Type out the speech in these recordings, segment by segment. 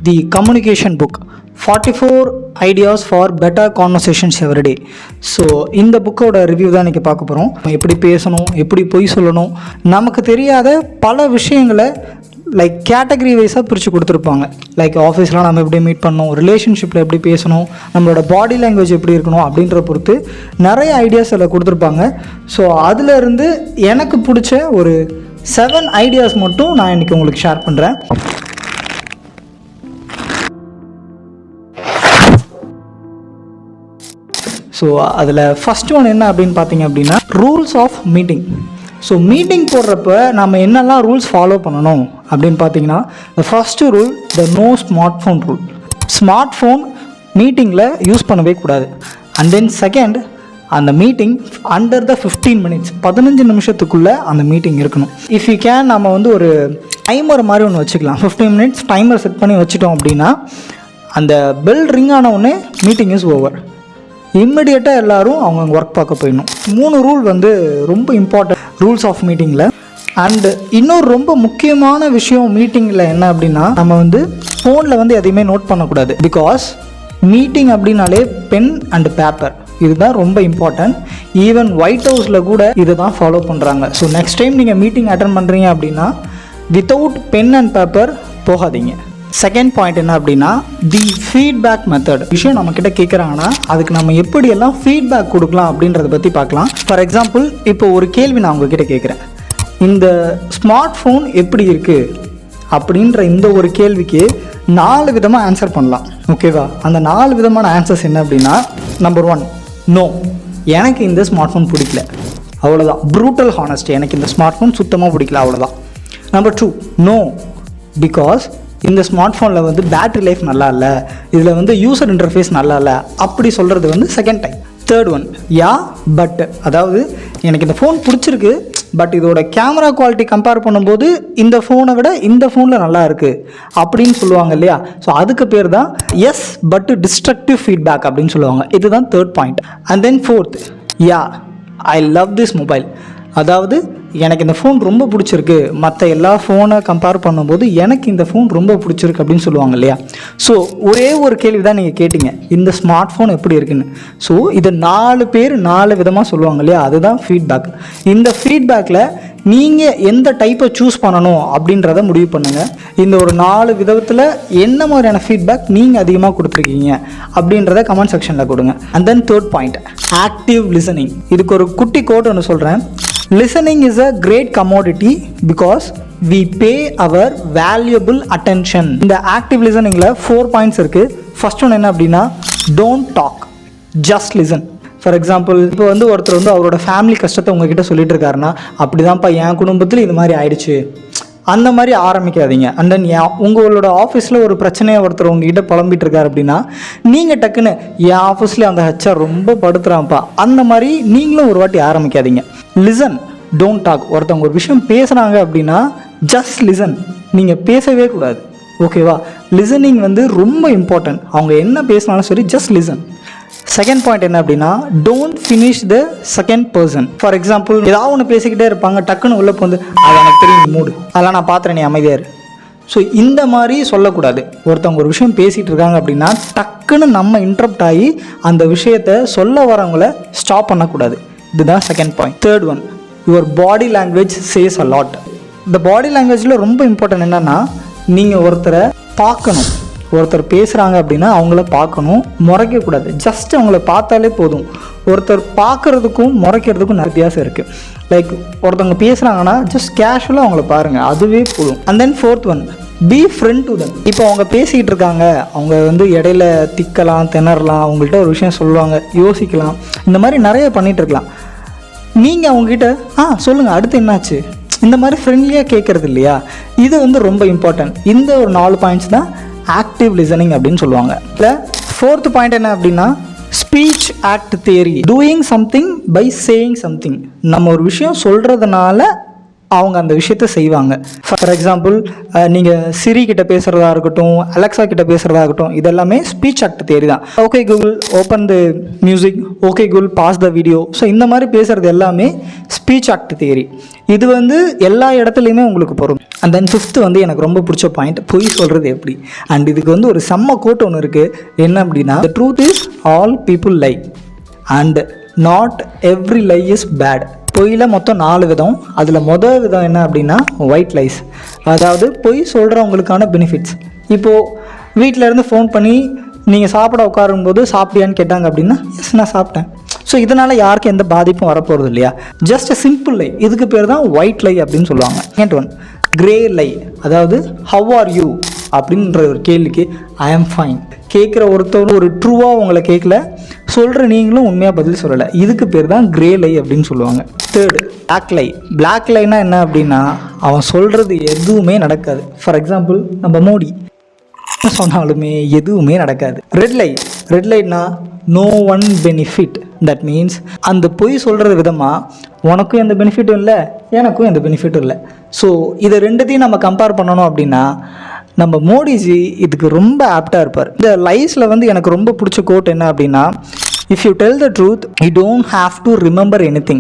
The communication book 44 ideas for better conversations everyday. So இந்த புக்கோட review தான் இன்றைக்கி பார்க்க போகிறோம். எப்படி பேசணும், எப்படி பொய் சொல்லணும், நமக்கு தெரியாத பல விஷயங்களை லைக் கேட்டகரி வைஸாக பிரித்து கொடுத்துருப்பாங்க. லைக் ஆஃபீஸ்லாம் நம்ம எப்படி மீட் பண்ணணும், ரிலேஷன்ஷிப்பில் எப்படி பேசணும், நம்மளோட பாடி லாங்குவேஜ் எப்படி இருக்கணும் அப்படின்ற பொறுத்து நிறைய ஐடியாஸ் அதில் கொடுத்துருப்பாங்க. ஸோ அதிலிருந்து எனக்கு பிடிச்ச ஒரு 7 ஐடியாஸ் மட்டும் நான் இன்றைக்கி உங்களுக்கு ஷேர் பண்ணுறேன். ஸோ அதில் ஃபஸ்ட் ஒன் என்ன அப்படின்னு பார்த்தீங்க அப்படின்னா rules of meeting. So meeting போடுறப்ப நம்ம என்னெல்லாம் ரூல்ஸ் ஃபாலோ பண்ணணும் அப்படின்னு பார்த்தீங்கன்னா, the first rule the no smart phone rule. Smart phone மீட்டிங்கில் யூஸ் பண்ணவே கூடாது. அண்ட் தென் செகண்ட், அந்த மீட்டிங் அண்டர் த 15 மினிட்ஸ் 15 நிமிஷத்துக்குள்ளே அந்த மீட்டிங் இருக்கணும். இஃப் யூ கேன் நம்ம வந்து ஒரு டைமர் மாதிரி ஒன்று வச்சுக்கலாம். 15 மினிட்ஸ் டைமர் செட் பண்ணி வச்சுட்டோம் அப்படின்னா அந்த பெல் ரிங் ஆன உடனே மீட்டிங் இஸ் ஓவர். இம்மிடியேட்டாக எல்லோரும் அவங்க ஒர்க் பார்க்க போயிடணும். 3 ரூல் வந்து ரொம்ப இம்பார்ட்டன்ட் ரூல்ஸ் ஆஃப் மீட்டிங்கில். அண்டு இன்னொரு ரொம்ப முக்கியமான விஷயம் மீட்டிங்கில் என்ன அப்படின்னா, நம்ம வந்து ஃபோனில் வந்து எதையுமே நோட் பண்ணக்கூடாது. பிகாஸ் மீட்டிங் அப்படின்னாலே பென் அண்ட் பேப்பர் இதுதான் ரொம்ப இம்பார்ட்டன்ட். ஈவன் ஒயிட் ஹவுஸில் கூட இதை தான் ஃபாலோ பண்ணுறாங்க. ஸோ நெக்ஸ்ட் டைம் நீங்கள் மீட்டிங் அட்டன் பண்ணுறீங்க அப்படின்னா வித்தவுட் பென் அண்ட் பேப்பர் போகாதீங்க. செகண்ட் பாயிண்ட் என்ன அப்படின்னா தி ஃபீட்பேக் மெத்தட். விஷயம் நம்மக்கிட்ட கேட்குறாங்கன்னா அதுக்கு நம்ம எப்படியெல்லாம் ஃபீட்பேக் கொடுக்கலாம் அப்படின்றத பற்றி பார்க்கலாம். ஃபார் எக்ஸாம்பிள், இப்போ ஒரு கேள்வி நான் உங்ககிட்ட கேட்குறேன், இந்த ஸ்மார்ட் ஃபோன் எப்படி இருக்குது அப்படின்ற இந்த ஒரு கேள்விக்கு 4 விதமாக ஆன்சர் பண்ணலாம். ஓகேவா? அந்த 4 விதமான ஆன்சர்ஸ் என்ன அப்படின்னா, நம்பர் 1, நோ, எனக்கு இந்த ஸ்மார்ட் ஃபோன் பிடிக்கல, அவ்வளோதான். ப்ரூட்டல் ஹானஸ்டி, எனக்கு இந்த ஸ்மார்ட் ஃபோன் சுத்தமாக பிடிக்கல, அவ்வளோதான். நம்பர் 2, நோ பிகாஸ் இந்த ஸ்மார்ட் ஃபோனில் வந்து பேட்ரி லைஃப் நல்லா இல்லை, இதில் வந்து யூசர் இன்டர்ஃபேஸ் நல்லா இல்லை, அப்படி சொல்கிறது வந்து second time. Third one, yeah but, அதாவது எனக்கு இந்த ஃபோன் பிடிச்சிருக்கு, பட் இதோட கேமரா குவாலிட்டி கம்பேர் பண்ணும்போது இந்த ஃபோனை விட இந்த ஃபோனில் நல்லா இருக்குது அப்படின்னு சொல்லுவாங்க இல்லையா? ஸோ அதுக்கு பேர் தான் எஸ் பட் டிஸ்ட்ரக்டிவ் ஃபீட்பேக் அப்படின்னு சொல்லுவாங்க. இதுதான் third point. And then fourth, yeah I love this mobile, அதாவது எனக்கு இந்த ஃபோன் ரொம்ப பிடிச்சிருக்கு, மற்ற எல்லா ஃபோனை கம்பேர் பண்ணும்போது எனக்கு இந்த ஃபோன் ரொம்ப பிடிச்சிருக்கு அப்படின்னு சொல்லுவாங்க இல்லையா? ஸோ ஒரே ஒரு கேள்வி தான் நீங்கள் கேட்டிங்க, இந்த ஸ்மார்ட் ஃபோன் எப்படி இருக்குன்னு. ஸோ இதை 4 பேர் 4 விதமாக சொல்லுவாங்க இல்லையா? அதுதான் ஃபீட்பேக். இந்த ஃபீட்பேக்கில் நீங்கள் எந்த டைப்பை சூஸ் பண்ணணும் அப்படின்றத முடிவு பண்ணுங்கள். இந்த ஒரு 4 விதத்தில் என்ன மாதிரியான ஃபீட்பேக் நீங்கள் அதிகமாக கொடுத்துருக்கீங்க அப்படின்றத கமெண்ட் செக்ஷனில் கொடுங்க. And then third point, active listening. இதுக்கு ஒரு குட்டி கோட் ஒன்று சொல்கிறேன். Listening is a great commodity because we pay our valuable attention. இந்த ஆக்டிவ் லிசனிங்கில் 4 பாயிண்ட்ஸ் இருக்குது. ஃபர்ஸ்ட் ஒன் என்ன அப்படின்னா, don't talk, just listen. For example, இப்போ வந்து ஒருத்தர் வந்து அவரோட ஃபேமிலி கஷ்டத்தை உங்ககிட்ட சொல்லிட்டு இருக்காருன்னா, அப்படி தான்ப்பா என் குடும்பத்தில் இது மாதிரி ஆயிடுச்சு, அந்த மாதிரி ஆரம்பிக்காதீங்க. அண்ட் தென் உங்களோட ஆஃபீஸில் ஒரு பிரச்சனையை ஒருத்தர் உங்ககிட்ட புலம்பிட்டு இருக்காரு அப்படின்னா, நீங்கள் டக்குன்னு என் ஆஃபீஸில் அந்த ஹெச்ஆர் ரொம்ப படுத்துகிறான்ப்பா, அந்த மாதிரி நீங்களும் ஒரு வாட்டி ஆரம்பிக்காதீங்க. Listen, don't talk. ஒருத்தவங்க ஒரு விஷயம் பேசுகிறாங்க அப்படின்னா ஜஸ்ட் லிசன், நீங்கள் பேசவே கூடாது. ஓகேவா? லிசனிங் வந்து ரொம்ப இம்பார்ட்டன்ட். அவங்க என்ன பேசினாலும் சரி, ஜஸ்ட் லிசன். செகண்ட் பாயிண்ட் என்ன அப்படின்னா, don't finish the second person. For example, ஏதாவது ஒன்று பேசிக்கிட்டே இருப்பாங்க, டக்குன்னு உள்ள வந்து அது எனக்கு தெரியும் மூடு, அதெல்லாம் நான் பார்த்துறேன், நீ அமைதியாக இரு. ஸோ இந்த மாதிரி சொல்லக்கூடாது. ஒருத்தவங்க ஒரு விஷயம் பேசிகிட்டு இருக்காங்க அப்படின்னா டக்குன்னு நம்ம இன்டரப்ட் ஆகி அந்த விஷயத்தை சொல்ல வரவங்கள ஸ்டாப் பண்ணக்கூடாது. இதுதான் second point. Third one, your body language says a lot. இந்த பாடி லாங்குவேஜில் ரொம்ப இம்பார்ட்டன்ட் என்னென்னா, நீங்கள் ஒருத்தரை பார்க்கணும். ஒருத்தர் பேசுகிறாங்க அப்படின்னா அவங்கள பார்க்கணும், முறைக்கக்கூடாது. ஜஸ்ட் அவங்கள பார்த்தாலே போதும். ஒருத்தர் பார்க்குறதுக்கும் முறைக்கிறதுக்கும் நிறைய வித்தியாசம் இருக்குது. லைக் ஒருத்தவங்க பேசுகிறாங்கன்னா ஜஸ்ட் கேஷுவலாக அவங்கள பாருங்கள், அதுவே போதும். And then fourth one, B friend to them. இப்போ அவங்க பேசிக்கிட்டு இருக்காங்க, அவங்க வந்து இடையில திக்கலாம், திணறலாம், அவங்கள்ட்ட ஒரு விஷயம் சொல்லுவாங்க, யோசிக்கலாம், இந்த மாதிரி நிறைய பண்ணிகிட்டு இருக்கலாம். நீங்கள் அவங்ககிட்ட சொல்லுங்கள், அடுத்து என்னாச்சு, இந்த மாதிரி ஃப்ரெண்ட்லியாக கேட்குறது இல்லையா? இது வந்து ரொம்ப இம்பார்ட்டன்ட். இந்த ஒரு 4 பாயிண்ட்ஸ் தான் ஆக்டிவ் லிசனிங் அப்படின்னு சொல்லுவாங்க. இல்லை, ஃபோர்த் பாயிண்ட் என்ன அப்படின்னா, speech act theory. Doing something by saying something. நம்ம ஒரு விஷயம் சொல்கிறதுனால அவங்க அந்த விஷயத்த செய்வாங்க. ஃபார் எக்ஸாம்பிள், நீங்கள் சிரி கிட்ட பேசுகிறதா இருக்கட்டும், அலெக்ஸா கிட்ட பேசுகிறதா இருக்கட்டும், இதெல்லாமே ஸ்பீச் ஆக்ட் தியரி தான். Okay Google open the music, okay Google pause the video. So இந்த மாதிரி பேசுகிறது எல்லாமே ஸ்பீச் ஆக்ட் தியரி. இது வந்து எல்லா இடத்துலையுமே உங்களுக்கு பொருந்தும். அண்ட் தென் ஃபிஃப்த்து வந்து எனக்கு ரொம்ப பிடிச்ச பாயிண்ட், பொய் சொல்கிறது எப்படி. அண்ட் இதுக்கு வந்து ஒரு செம்ம கோட் ஒன்று இருக்குது. என்ன அப்படின்னா, the truth is all people lie and not every lie is bad. பொய்யில் மொத்தம் 4 விதம். அதில் மொதல் விதம் என்ன அப்படின்னா ஒயிட் லைஸ், அதாவது பொய் சொல்கிறவங்களுக்கான பெனிஃபிட்ஸ். இப்போது வீட்டிலேருந்து ஃபோன் பண்ணி நீங்கள் சாப்பிட உட்காரும்போது சாப்பிட்டியான்னு கேட்டாங்க அப்படின்னா, எஸ் நான் சாப்பிட்டேன். ஸோ இதனால் யாருக்கும் எந்த பாதிப்பும் வரப்போகிறது இல்லையா. ஜஸ்ட் அ சிம்பிள் லை, இதுக்கு பேர் தான் ஒயிட் லை அப்படின்னு சொல்லுவாங்க. செகண்ட் ஒன் கிரே லை, அதாவது ஹவ் ஆர் யூ அப்படின்ற ஒரு கேள்விக்கு ஐ ஆம் ஃபைன் கேட்குற ஒருத்தர் ஒரு ட்ரூவாக உங்களை கேட்கல, சொல்கிற நீங்களும் உண்மையாக பதில் சொல்லலை, இதுக்கு பேர் தான் கிரே லை அப்படின்னு சொல்லுவாங்க. தேர்டு பிளாக் லை. பிளாக் லைனா என்ன அப்படின்னா, அவன் சொல்கிறது எதுவுமே நடக்காது. ஃபார் எக்ஸாம்பிள், நம்ம மோடி சொன்னாலுமே எதுவுமே நடக்காது. Red lie. ரெட் லைட்னா no one benefit. That means அந்த பொய் சொல்கிறது விதமாக உனக்கும் எந்த பெனிஃபிட்டும் இல்லை, எனக்கும் எந்த பெனிஃபிட்டும் இல்லை. ஸோ இதை ரெண்டுத்தையும் நம்ம கம்பேர் பண்ணணும் அப்படின்னா நம்ம மோடிஜி இதுக்கு ரொம்ப ஆப்டாக இருப்பார். இந்த லைஃப்பில் வந்து எனக்கு ரொம்ப பிடிச்ச கோட் என்ன அப்படின்னா, if you tell the truth you don't have to remember any.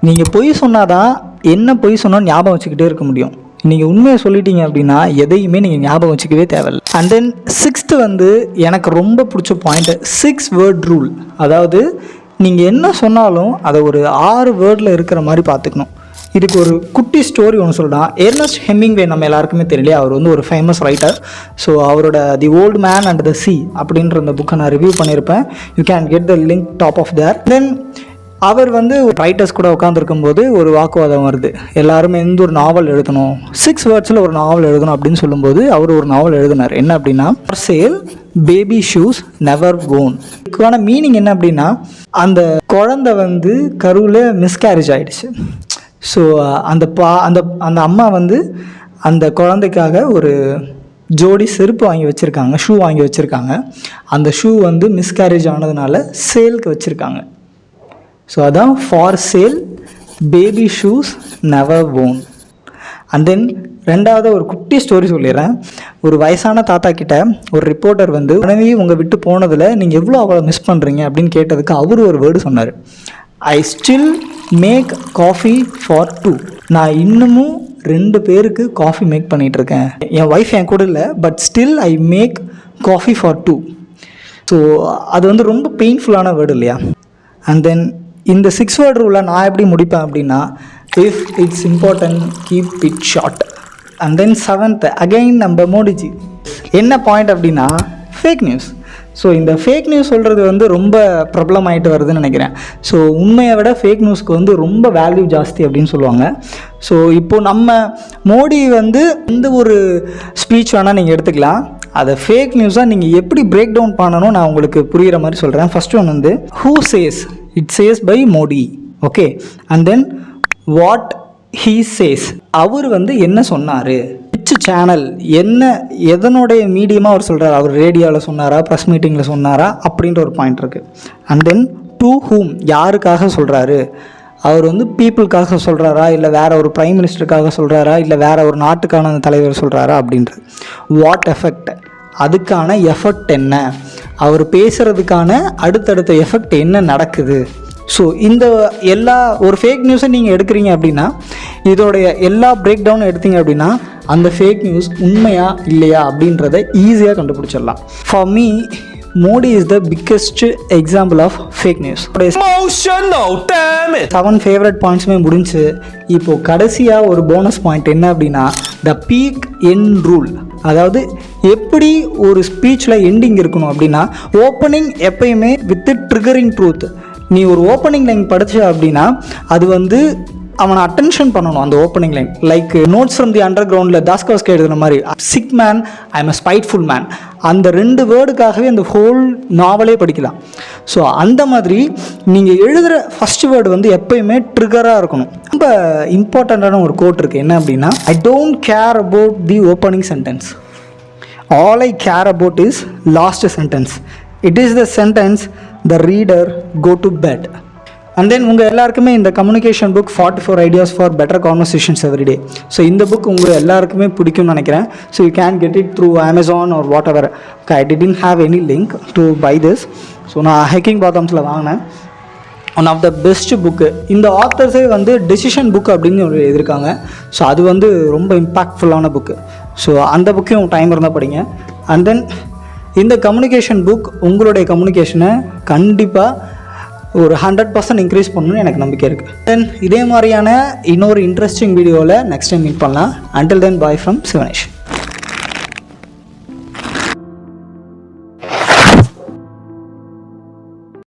நீங்கள் பொய் சொன்னாதான் என்ன பொய் சொன்னால் ஞாபகம் வச்சுக்கிட்டே இருக்க முடியும். நீங்கள் உண்மையை சொல்லிட்டீங்க அப்படின்னா எதையுமே நீங்கள் ஞாபகம் வச்சுக்கவே தேவையில்லை. அண்ட் தென் சிக்ஸ்த்து வந்து எனக்கு ரொம்ப பிடிச்ச பாயிண்ட், 6 வேர்ட் ரூல். அதாவது நீங்கள் என்ன சொன்னாலும் அதை ஒரு 6 வேர்டில் இருக்கிற மாதிரி பார்த்துக்கணும். இதுக்கு ஒரு குட்டி ஸ்டோரி ஒன்று சொல்கிறான். எர்னஸ்ட் ஹெமிங்வே நம்ம எல்லாருக்குமே தெரியலையே, அவர் வந்து ஒரு ஃபேமஸ் ரைட்டர். ஸோ அவரோட the old man and the sea அப்படின்ற அந்த புக்கை நான் ரிவ்யூ பண்ணியிருப்பேன். You can get the link top of there. Then அவர் வந்து ரைட்டர்ஸ் கூட உட்காந்துருக்கும் போது ஒரு வாக்குவாதம் வருது. எல்லாருமே எந்த ஒரு நாவல் எழுதணும், 6 வேர்ட்ஸில் ஒரு நாவல் எழுதணும் அப்படின்னு சொல்லும்போது அவர் ஒரு நாவல் எழுதினார். என்ன அப்படின்னா, for sale baby shoes never own. இதுக்கான மீனிங் என்ன அப்படின்னா, அந்த குழந்தை வந்து கருவில் மிஸ்கேரேஜ் ஆகிடுச்சு. ஸோ அந்த அந்த அம்மா வந்து அந்த குழந்தைக்காக ஒரு ஜோடி செருப்பு வாங்கி வச்சுருக்காங்க, ஷூ வாங்கி வச்சுருக்காங்க. அந்த ஷூ வந்து மிஸ்கேரேஜ் ஆனதுனால சேலுக்கு வச்சுருக்காங்க. ஸோ அதான் for sale baby shoes never own. And then ரெண்டாவது ஒரு குட்டி ஸ்டோரி சொல்லிடுறேன். ஒரு வயசான தாத்தா கிட்ட ஒரு ரிப்போர்ட்டர் வந்து, உடனே உங்கள் விட்டு போனதில் நீங்கள் எவ்வளோ அவ்வளோ மிஸ் பண்ணுறீங்க அப்படின்னு கேட்டதுக்கு அவர் ஒரு வேர்டு சொன்னார், I still make coffee for 2. நான் இன்னமும் 2 பேருக்கு காஃபி மேக் பண்ணிகிட்ருக்கேன். என் ஒய்ஃப் என் கூட இல்லை, but still I make coffee for 2. So அது வந்து ரொம்ப பெயின்ஃபுல்லான வேர்டு இல்லையா. அண்ட் தென் இந்த 6 வேர்ட் ரூலை நான் எப்படி முடிப்பேன் அப்படின்னா, if it's important keep it short. And then 7th again நம்ம மோடிஜி என்ன பாயிண்ட் அப்படின்னா, ஃபேக் நியூஸ். ஸோ இந்த ஃபேக் நியூஸ் சொல்கிறது வந்து ரொம்ப ப்ராப்ளமாயிட்டு வருதுன்னு நினைக்கிறேன். ஸோ உண்மையை விட ஃபேக் நியூஸ்க்கு வந்து ரொம்ப வேல்யூ ஜாஸ்தி அப்படின்னு சொல்லுவாங்க. ஸோ இப்போது நம்ம மோடி வந்து எந்த ஒரு ஸ்பீச் வேணால் நீங்கள் எடுத்துக்கலாம், அதை ஃபேக் நியூஸாக நீங்கள் எப்படி பிரேக் டவுன் பண்ணணும் நான் உங்களுக்கு புரிகிற மாதிரி சொல்கிறேன். ஃபஸ்ட் ஒன் வந்து who says, it says by Modi. Okay. And then what he says, அவர் வந்து என்ன சொன்னார், விச் சேனல், என்ன எதனுடைய மீடியமாக அவர் சொல்கிறார், அவர் ரேடியோவில் சொன்னாரா, ப்ரெஸ் மீட்டிங்கில் சொன்னாரா அப்படின்ற ஒரு பாயிண்ட் இருக்குது. அண்ட் தென் டு ஹூம், யாருக்காக சொல்கிறாரு, அவர் வந்து பீப்புளுக்காக சொல்கிறாரா, இல்லை வேறு ஒரு ப்ரைம் மினிஸ்டருக்காக சொல்கிறாரா, இல்லை வேறு ஒரு நாட்டுக்கான தலைவர் சொல்கிறாரா அப்படின்றது. வாட் எஃபெக்ட், அதுக்கான எஃபெக்ட் என்ன, அவர் பேசுகிறதுக்கான அடுத்தடுத்த எஃபெக்ட் என்ன நடக்குது. ஸோ இந்த எல்லா ஒரு ஃபேக் நியூஸை நீங்கள் எடுக்கிறீங்க அப்படின்னா, இதோடைய எல்லா பிரேக் டவுன் எடுத்தீங்க அப்படின்னா அந்த ஃபேக் நியூஸ் உண்மையா இல்லையா அப்படின்றத ஈஸியாக கண்டுபிடிச்சிடலாம். For me Modi is the biggest example of fake news. 7 favourite பாயிண்ட்ஸுமே முடிஞ்சு. இப்போது கடைசியாக ஒரு போனஸ் பாயிண்ட் என்ன அப்படின்னா, த பீக் எண்ட் ரூல். அதாவது எப்படி ஒரு ஸ்பீச்சில் எண்டிங் இருக்கணும் அப்படின்னா, ஓப்பனிங் எப்பயுமே வித் ட்ரிகரிங் ட்ரூத். நீ ஒரு ஓப்பனிங் லைன் படிச்ச அப்படின்னா அது வந்து அவனை அட்டென்ஷன் பண்ணணும். அந்த opening line like notes from the under கிரவுண்டில் தாஸ்கோஸ்கி எழுதுன மாதிரி, sick man I am a spiteful man, அந்த 2 வேர்டுக்காகவே அந்த ஹோல் நாவலே படிக்கலாம். ஸோ அந்த மாதிரி நீங்கள் எழுதுகிற ஃபஸ்ட் வேர்டு வந்து எப்பயுமே ட்ரிகராக இருக்கணும். ரொம்ப இம்பார்ட்டண்ட்டான ஒரு கோட் இருக்குது. என்ன அப்படின்னா, I don't care about the opening sentence, all I care about is last sentence. It is the sentence the reader go to bed. And then உங்கள் எல்லாருக்குமே இந்த communication book 44 ideas for better conversations everyday. So இந்த book உங்கள் எல்லாருக்குமே பிடிக்கும்னு நினைக்கிறேன். So you can get it through Amazon or whatever. I didn't have any link to buy this. So நான் ஹேக்கிங் பாத்தம்ஸில் வாங்கினேன். One of the best book. இந்த ஆத்தர்ஸே வந்து டெசிஷன் புக் அப்படின்னு ஒரு எழுதியிருக்காங்க. ஸோ அது வந்து ரொம்ப இம்பேக்ட்ஃபுல்லான புக்கு. ஸோ அந்த புக்கையும் டைம் இருந்தால் படிங்க. அண்ட் தென் இந்த கம்யூனிகேஷன் புக் உங்களுடைய கம்யூனிகேஷனை கண்டிப்பாக ஒரு 100% இன்க்ரீஸ் பண்ணணும்னு எனக்கு நம்பிக்கை இருக்குது. தென் இதே மாதிரியான இன்னொரு இன்ட்ரெஸ்டிங் வீடியோவில் நெக்ஸ்ட் டைம் மீட் பண்ணலாம். Until then bye from Sivanesh.